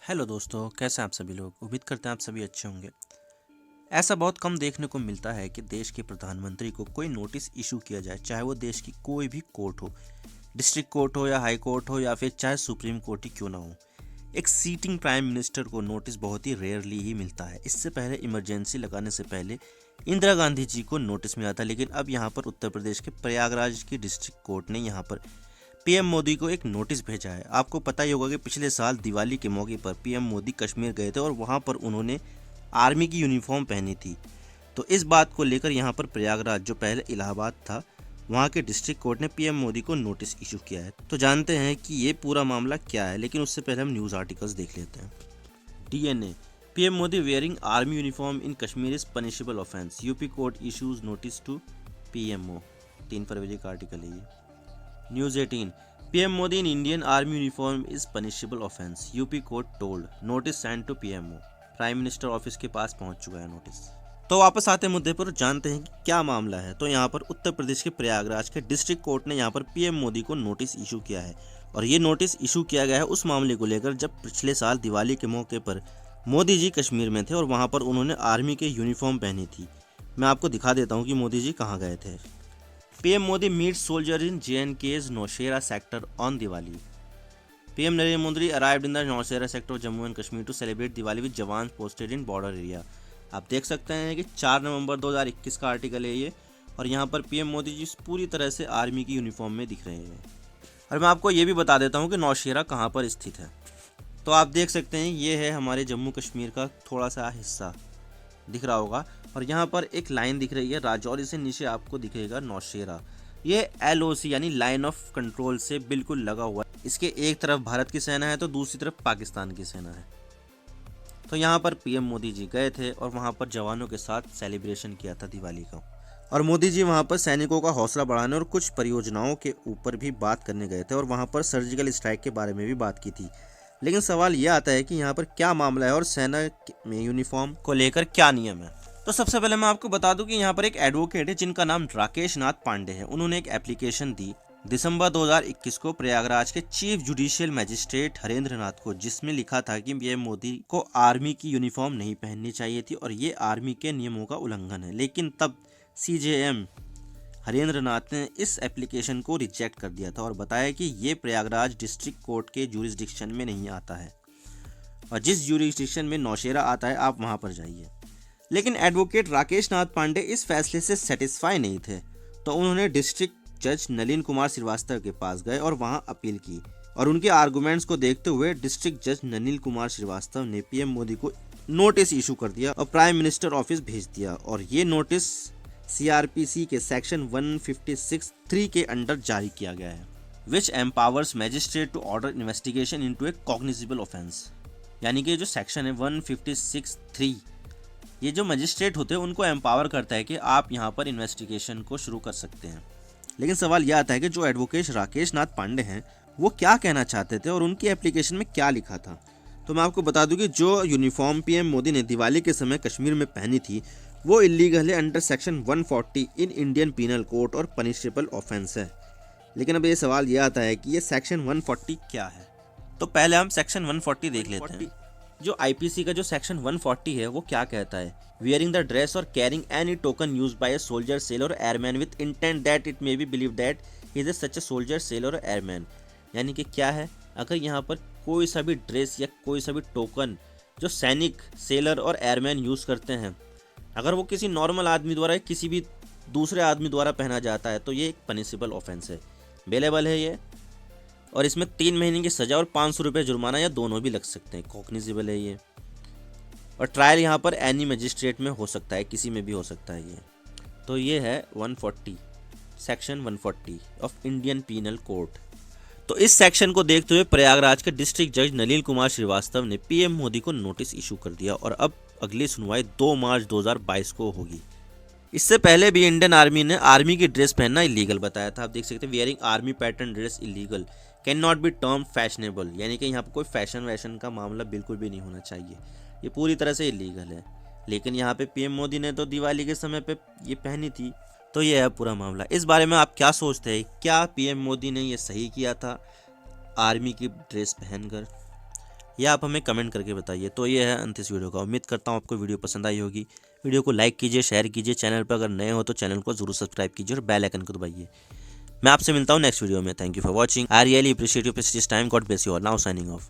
Hello दोस्तों, कैसे हैं आप सभी लोग। उम्मीद करते हैं आप सभी अच्छे होंगे। ऐसा बहुत कम देखने को मिलता है कि देश के प्रधानमंत्री को कोई नोटिस इशू किया जाए, चाहे वो देश की कोई भी कोर्ट हो, डिस्ट्रिक्ट कोर्ट हो या हाई कोर्ट हो या फिर चाहे सुप्रीम कोर्ट ही क्यों ना हो। एक सीटिंग प्राइम मिनिस्टर को नोटिस बहुत ही रेयरली ही मिलता है। इससे पहले इमरजेंसी लगाने से पहले इंदिरा गांधी जी को नोटिस मिला था, लेकिन अब यहाँ पर उत्तर प्रदेश के प्रयागराज की डिस्ट्रिक्ट कोर्ट ने यहाँ पर पीएम मोदी को एक नोटिस भेजा है। आपको पता ही होगा कि पिछले साल दिवाली के मौके पर पीएम मोदी कश्मीर गए थे और वहां पर उन्होंने आर्मी की यूनिफॉर्म पहनी थी। तो इस बात को लेकर यहां पर प्रयागराज, जो पहले इलाहाबाद था, वहां के डिस्ट्रिक्ट कोर्ट ने पीएम मोदी को नोटिस इशू किया है। तो जानते हैं कि ये पूरा मामला क्या है, लेकिन उससे पहले हम न्यूज़ आर्टिकल्स देख लेते हैं। DNA, PM Modi wearing army uniform in Kashmir is punishable offence, UP court issues notice to PMO. 3 फरवरी का आर्टिकल है ये। News 18, PM Modi in Indian army uniform is punishable offence, UP court told, notice send to PMO. Prime minister office के पास पहुंच चुका है notice. तो वापस आते मुद्दे पर, जानते हैं कि क्या मामला है। तो यहाँ पर उत्तर प्रदेश के प्रयागराज के डिस्ट्रिक्ट कोर्ट ने यहाँ पर पीएम मोदी को नोटिस इशू किया है। और ये नोटिस इशू किया गया है उस मामले को लेकर जब पिछले साल दिवाली के मौके पर मोदी जी कश्मीर में थे और वहाँ पर उन्होंने आर्मी के यूनिफॉर्म पहनी थी। मैं आपको दिखा देता हूँ कि मोदी जी कहाँ गए थे। PM Modi meet soldier in JNK's Nowshera sector on Diwali. PM Narendra Modi arrived in the Nowshera sector of Jammu and Kashmir to celebrate Diwali with jawan posted in border area. आप देख सकते हैं कि 4 नवंबर 2021 का आर्टिकल है ये। और यहाँ पर पीएम मोदी जी पूरी तरह से आर्मी की यूनिफॉर्म में दिख रहे हैं। और मैं आपको ये भी बता देता हूँ कि नौशेरा कहाँ पर स्थित है। तो आप देख सकते हैं ये है हमारे जम्मू कश्मीर का थोड़ा सा हिस्सा, दिख रहा होगा। और यहाँ पर एक लाइन दिख रही है राजौरी से नीचे आपको दिखेगा नौशेरा। ये LOC यानी लाइन ऑफ कंट्रोल से बिल्कुल लगा हुआ है। इसके एक तरफ भारत की सेना है तो दूसरी तरफ पाकिस्तान की सेना है। तो यहाँ पर पीएम मोदी जी गए थे और वहाँ पर जवानों के साथ सेलिब्रेशन किया था दिवाली का। और मोदी जी वहाँ पर सैनिकों का हौसला बढ़ाने और कुछ परियोजनाओं के ऊपर भी बात करने गए थे और वहाँ पर सर्जिकल स्ट्राइक के बारे में भी बात की थी। लेकिन सवाल यह आता है कि यहाँ पर क्या मामला है और सेना में यूनिफॉर्म को लेकर क्या नियम है। तो सबसे पहले मैं आपको बता दूं कि यहाँ पर एक एडवोकेट है जिनका नाम राकेश नाथ पांडे है। उन्होंने एक एप्लीकेशन दी दिसंबर 2021 को प्रयागराज के चीफ जुडिशियल मजिस्ट्रेट हरेंद्र नाथ को, जिसमें लिखा था कि पीएम मोदी को आर्मी की यूनिफॉर्म नहीं पहननी चाहिए थी और ये आर्मी के नियमों का उल्लंघन है। लेकिन तब CJM हरेंद्र नाथ ने इस एप्लीकेशन को रिजेक्ट कर दिया था और बताया कि ये प्रयागराज डिस्ट्रिक्ट कोर्ट के ज्यूरिसडिक्शन में नहीं आता है और जिस ज्यूरिसडिक्शन में नौशेरा आता है आप वहां पर जाइए। लेकिन एडवोकेट राकेश नाथ पांडे इस फैसले से सेटिस्फाई नहीं थे, तो उन्होंने डिस्ट्रिक्ट जज नलिन कुमार श्रीवास्तव के पास गए और वहां अपील की। और उनके आर्गुमेंट्स को देखते हुए डिस्ट्रिक्ट जज नलिन कुमार श्रीवास्तव ने पीएम मोदी को नोटिस इशू कर दिया और प्राइम मिनिस्टर ऑफिस भेज दिया। और ये नोटिस CRPC के सेक्शन 156(3) के अंडर जारी किया गया है, which empowers magistrate to order investigation into a cognizable offence. यानी कि जो सेक्शन है 156(3), ये जो मजिस्ट्रेट होते हैं उनको एम्पावर करता है कि आप यहाँ पर इन्वेस्टिगेशन को शुरू कर सकते हैं। लेकिन सवाल यह आता है कि जो एडवोकेट राकेश नाथ पांडे हैं वो क्या कहना चाहते थे और उनकी एप्लीकेशन में क्या लिखा था। तो मैं आपको बता दूं कि जो यूनिफॉर्म पीएम मोदी ने दिवाली के समय कश्मीर में पहनी थी वो इलीगल है under section 140 in Indian penal code और पनिशेबल ऑफेंस है। लेकिन अब ये सवाल यह आता है कि ये सेक्शन 140 क्या है। तो पहले हम सेक्शन 140 देख लेते हैं। जो IPC का जो सेक्शन 140 है वो क्या कहता है, वियरिंग द ड्रेस और carrying any token used by a soldier, sailor और airman with intent that it may be believe that he is such a soldier, sailor और एयरमैन। यानी कि क्या है, अगर यहाँ पर कोई सा भी ड्रेस या कोई सा भी टोकन जो सैनिक, सेलर और एयरमैन यूज़ करते हैं, अगर वो किसी नॉर्मल आदमी द्वारा किसी भी दूसरे आदमी द्वारा पहना जाता है तो ये एक पनिशेबल ऑफेंस है, बेलेबल है ये। और इसमें 3 महीने की सजा और 500 रुपये जुर्माना या दोनों भी लग सकते हैं, कॉग्निजिबल है ये। और ट्रायल यहाँ पर एनी मजिस्ट्रेट में हो सकता है, किसी में भी हो सकता है ये। तो ये है 140, section 140 of Indian penal code. तो इस सेक्शन को देखते हुए प्रयागराज के डिस्ट्रिक्ट जज नलिन कुमार श्रीवास्तव ने पीएम मोदी को नोटिस इशू कर दिया और अब अगली सुनवाई 2 मार्च 2022 को होगी। इससे पहले भी इंडियन आर्मी ने आर्मी की ड्रेस पहनना इलीगल बताया था। आप देख सकते हैं wearing army pattern dress illegal can not be term fashionable, यानी कि यहाँ पर कोई फैशन वैशन का मामला बिल्कुल भी नहीं होना चाहिए, ये पूरी तरह से इलीगल है। लेकिन यहाँ पे पीएम मोदी ने तो दिवाली के समय पे ये पहनी थी। तो ये है पूरा मामला। इस बारे में आप क्या सोचते हैं, क्या पीएम मोदी ने ये सही किया था आर्मी की ड्रेस पहनकर? या आप हमें कमेंट करके बताइए। तो ये है अंत इस वीडियो का। उम्मीद करता हूँ आपको वीडियो पसंद आई होगी। वीडियो को लाइक कीजिए, शेयर कीजिए, चैनल पर अगर नए हो तो चैनल को जरूर सब्सक्राइब कीजिए और बेल आइकन को दबाइए। मैं आपसे मिलता हूँ नेक्स्ट वीडियो में। Thank you for watching. I really appreciate your precious time. God bless you all. Now signing off.